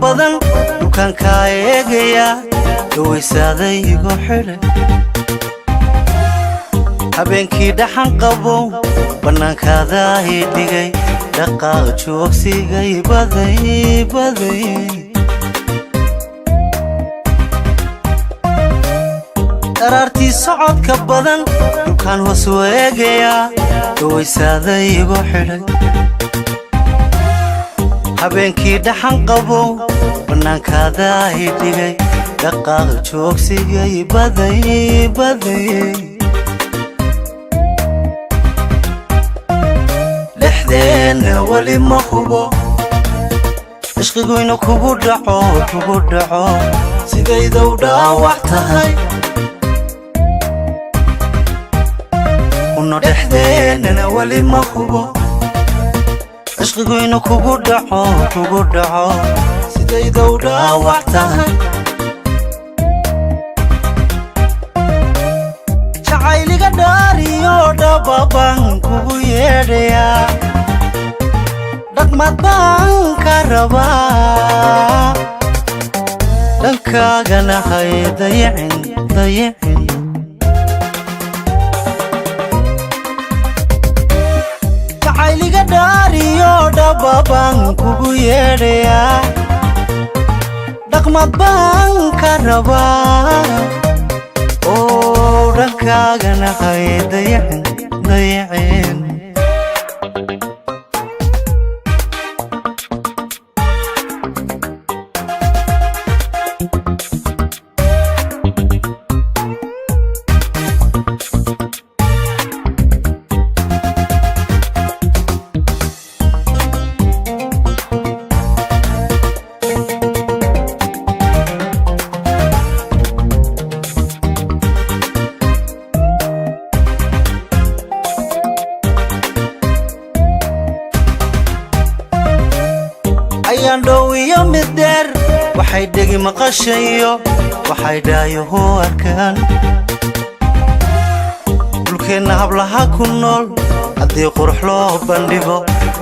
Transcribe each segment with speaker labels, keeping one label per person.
Speaker 1: badan dukaanka eegaya dawaysaday igu xidhay habeenkii dhaxan qabow bannaankaada ii dhigay dhaqaaq joogsigay baday daraartii socodka badan dukaan hoos eegaya dawaysaday igu xidhay habeenkii dhaxan qabow bannaankaada ii dhigay dhaqaaq joogsigay baday lexdeena wali ma hubo ishqiguyna kugu dhaco sidaydow dhaawac tahay una dhexdeenana wali ma hubo ishqiguyna kugu dhaco sidaydow dhaawac tahay jacayliga dhaariyo dhababan kugu yeedhayaa dhaqmad baan ka rabaa dhankaagana hay dayicin jacayliga dhaariyo dhababan kugu yeedhayaa dhaqmad baan ka rabaa oo dhankaagana hay dayicin ayaan dhow iyo mid dheer waxay dhegi maqashayo waxay dhaayuhu arkaan dhulkeenna hablaha ku nool haddii qurux loo bandhigo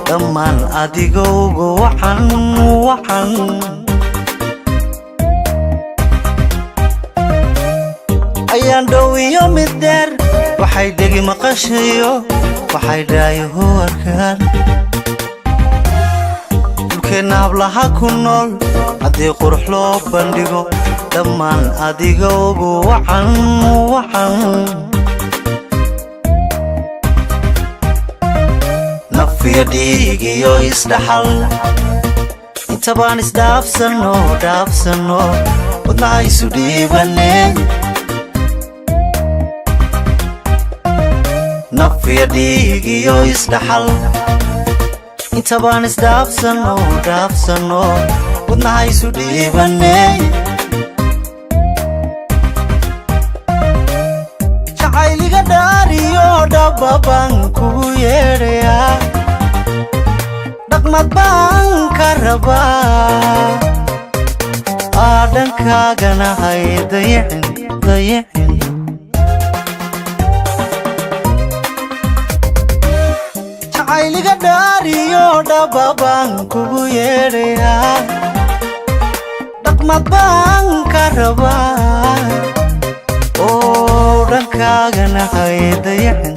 Speaker 1: dhammaan adigowga wacan ayaan dhow iyo mid dheer waxay dhegi maqashayo waxay dhaayuhu arkaan dhulkeenna hablaha ku nool haddii qurux loo bandhigo dhammaan adigowga wacan nafiyo dhiig iyo isdhaxal intabaan isdhaafsano wadnaha isu dhiibane nafiyo dhiig iyo isdhaxal intabaan isdhaafsano wadnaha isu dhiibane jacayliga dhaariyo dhababan kugu yeedhayaa dhaqmad baan ka rabaa dhankaagana hay dayicin jacayliga dhaariyo dhababan kugu yeedhayaa dhaqmad baan ka rabaa oo dhankaagana hay dayicin